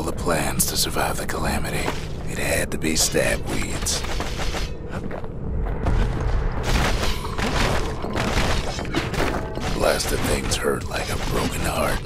all the plans to survive the calamity. It had to be stab weeds. Blasted things hurt like a broken heart.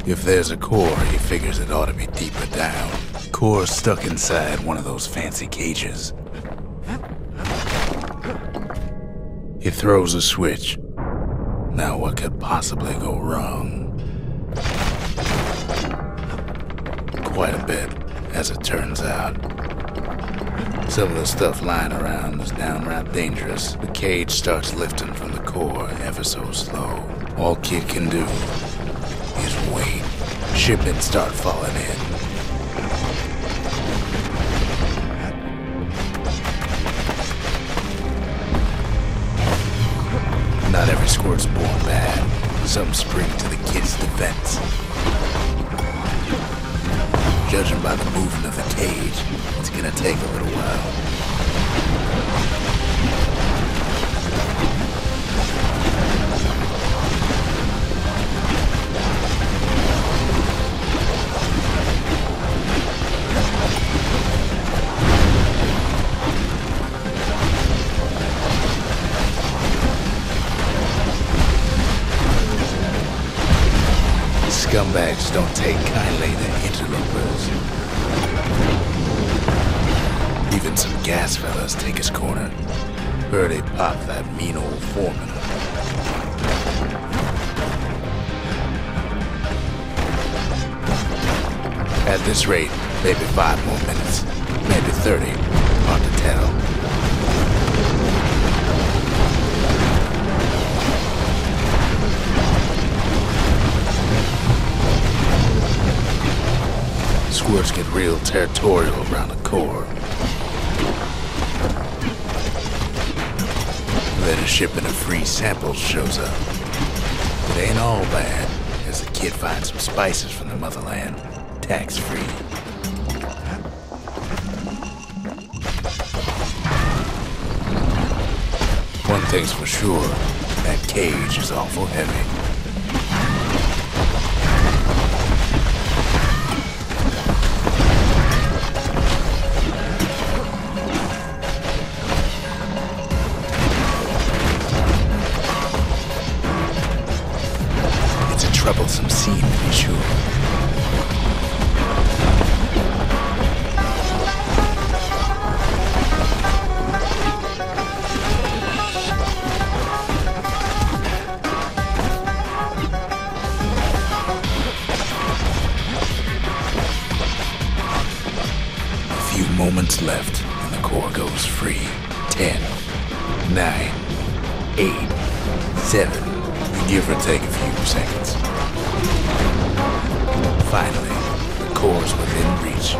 If there's a core, he figures it ought to be deeper down. Core stuck inside one of those fancy cages. He throws a switch. Now what could possibly go wrong? Quite a bit, as it turns out. Some of the stuff lying around is downright dangerous. The cage starts lifting from the core ever so slow. All Kid can do is wait. Shipments start falling in. Not every squirt's born bad. Some spring to the kid's defense. Judging by the movement of the cage, it's gonna take a little while. Scumbags don't take kindly to interlopers. Even some gas fellas take his corner. Heard he popped that mean old foreman. At this rate, maybe 5 more minutes, maybe 30, hard to tell. Squirts get real territorial around the core. Then a shipment of free samples shows up. It ain't all bad, as the kid finds some spices from the motherland, tax-free. One thing's for sure, that cage is awful heavy. Troublesome scene, to be sure. A few moments left, and the core goes free. 10, 9, 8, 7. Give or take a few seconds. Finally, the core's within reach.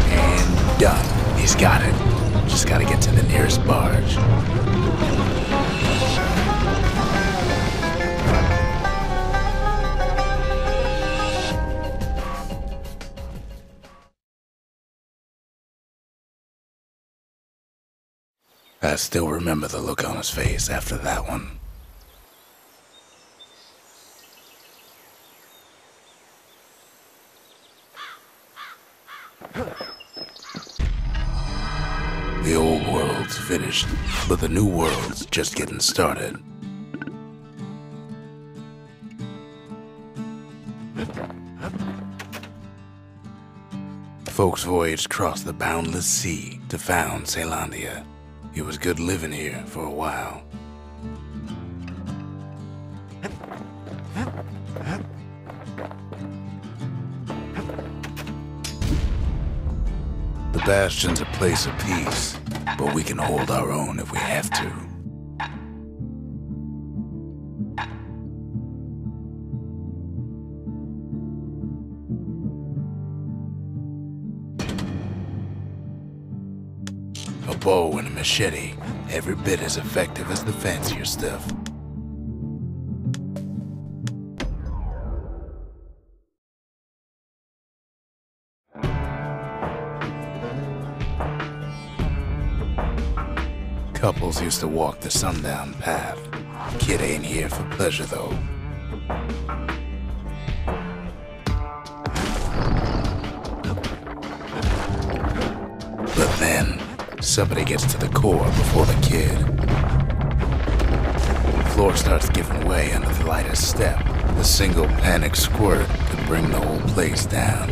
And done. He's got it. Just gotta get to the nearest barge. I still remember the look on his face after that one. The old world's finished, but the new world's just getting started. Folks voyaged across the boundless sea to found Caelondia. It was good living here for a while. The Bastion's a place of peace, but we can hold our own if we have to. A bow and a machete, every bit as effective as the fancier stuff. Couples used to walk the sundown path. Kid ain't here for pleasure, though. But then, somebody gets to the core before the kid. The floor starts giving way under the lightest step. The single panic squirt could bring the whole place down.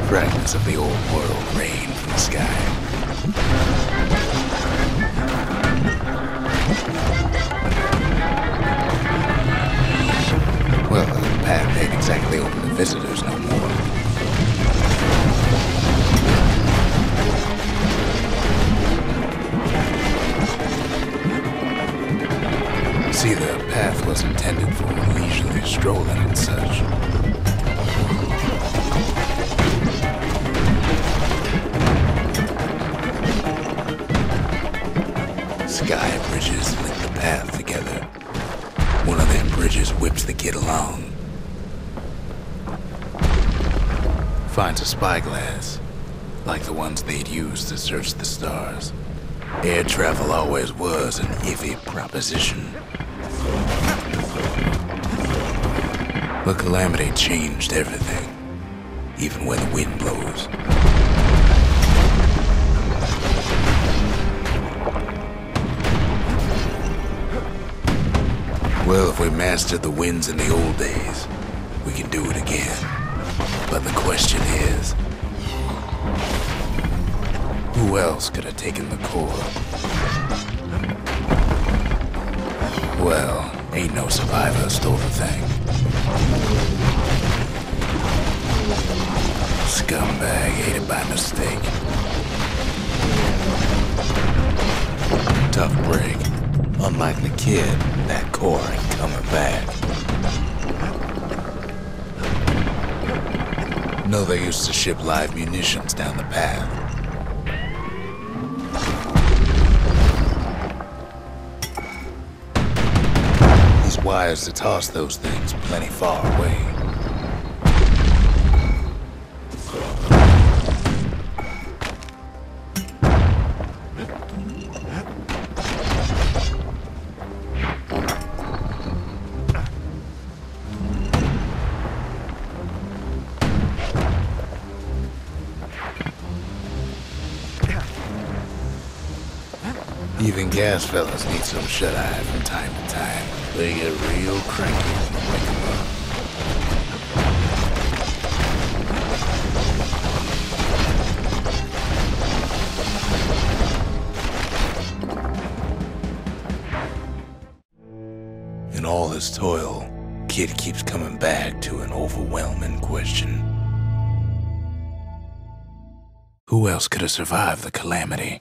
Fragments of the old world rain from the sky. Well, the path ain't exactly open to visitors no more. See, the path was intended for leisurely strolling and such. Sky bridges link the path together. One of them bridges whips the kid along. Finds a spyglass, like the ones they'd used to search the stars. Air travel always was an iffy proposition. But calamity changed everything, even when the wind blows. Well, if we mastered the winds in the old days, we can do it again. But the question is, who else could have taken the core? Well, ain't no survivor stole the thing. Scumbag ate it by mistake. Tough break. Unlike the kid, that core ain't coming back. No, they used to ship live munitions down the path. These wires to toss those things plenty far away. Even gas fellas need some shut-eye from time to time. They get real cranky when you wake them up. In all his toil, Kid keeps coming back to an overwhelming question. Who else could have survived the calamity?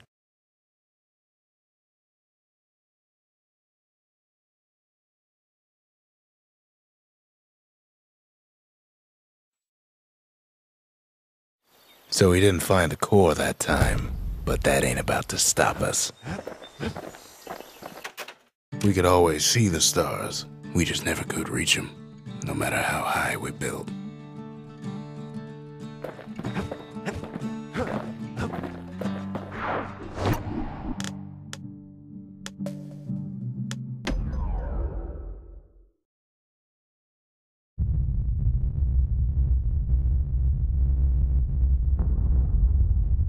So we didn't find the core that time, but that ain't about to stop us. We could always see the stars, we just never could reach them, no matter how high we built.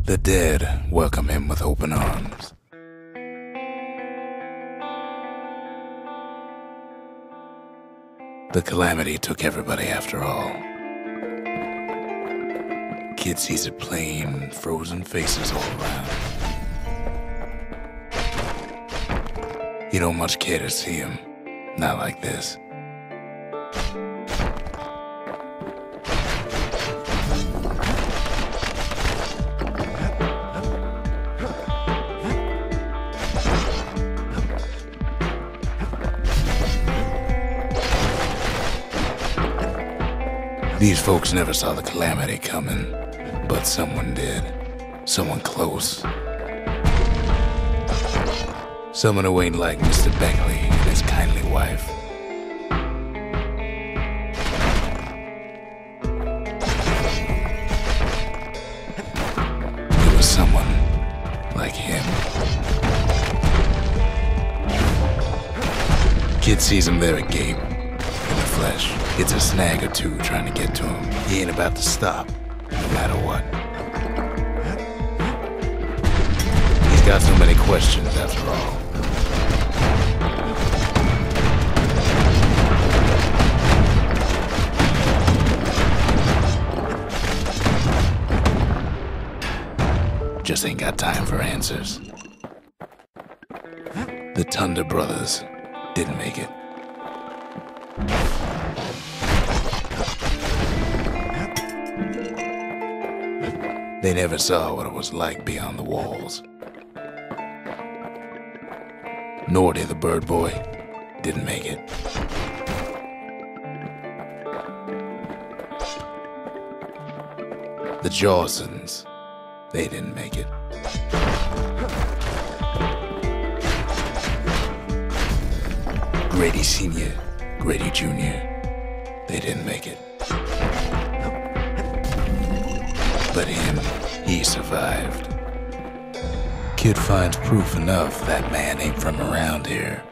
The dead welcome him with open arms. The calamity took everybody after all. Kid sees it plain, frozen faces all around. You don't much care to see him, not like this. These folks never saw the calamity coming, but someone did. Someone close. Someone who ain't like Mr. Beckley and his kindly wife. It was someone like him. Kid sees him there agape, in the flesh. Gets a snag or two trying to get to him. He ain't about to stop, no matter what. He's got so many questions after all. Just ain't got time for answers. The Thunder brothers didn't make it. They never saw what it was like beyond the walls. Nordy, the bird boy, didn't make it. The Jawsons, they didn't make it. Grady Sr., Grady Jr., they didn't make it. But him, he survived. Kid finds proof enough that man ain't from around here.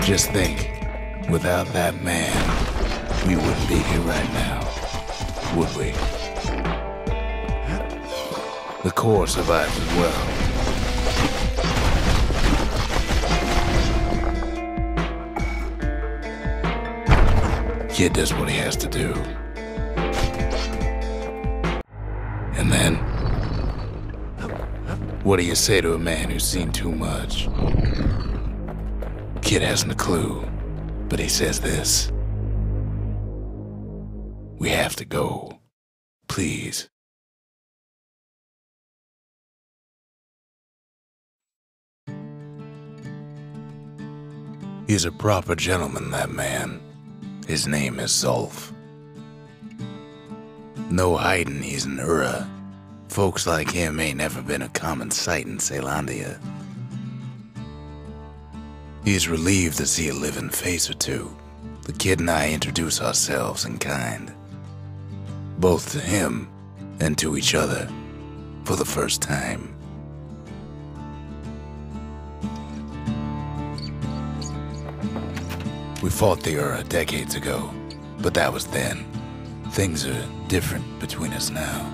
Just think, without that man, we wouldn't be here right now, would we? The Corps survived as well. Kid does what he has to do. And then, what do you say to a man who's seen too much? Kid hasn't a clue, but he says this. We have to go. Please. He's a proper gentleman, that man. His name is Zolf. No hiding he's an Ura. Folks like him ain't never been a common sight in Caelondia. He's relieved to see a living face or two. The kid and I introduce ourselves in kind. Both to him and to each other for the first time. We fought the Ura decades ago, but that was then. Things are different between us now.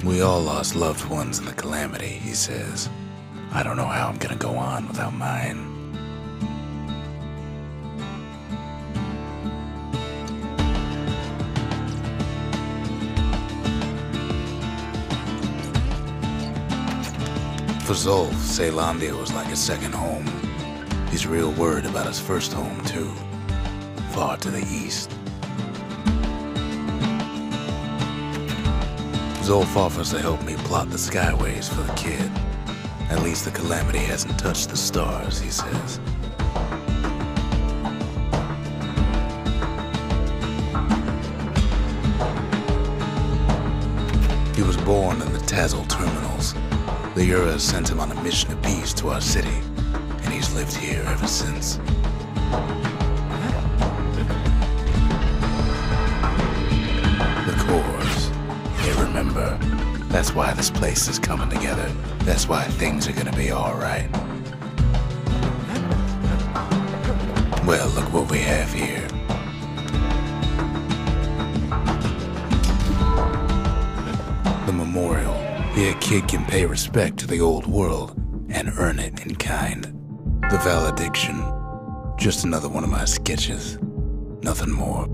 We all lost loved ones in the calamity, he says. I don't know how I'm gonna go on without mine. For Zolf, Caelondia was like a second home. He's real worried about his first home, too. Far to the east. Zolf offers to help me plot the skyways for the kid. At least the calamity hasn't touched the stars, he says. He was born in the Tazzle terminals. The Ura sent him on a mission of peace to our city, and he's lived here ever since. The Corps, they remember. That's why this place is coming together. That's why things are gonna be all right. Well, look what we have here. The memorial. Here, a kid can pay respect to the old world and earn it in kind. The valediction. Just another one of my sketches. Nothing more.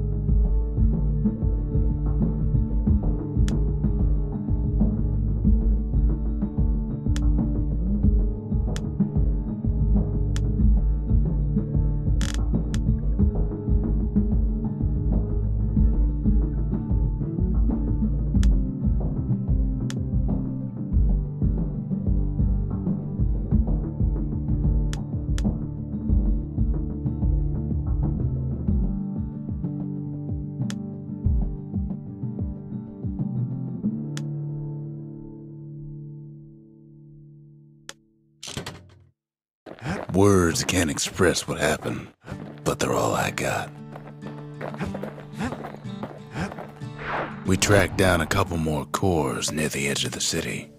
Words can't express what happened, but they're all I got. We tracked down a couple more cores near the edge of the city.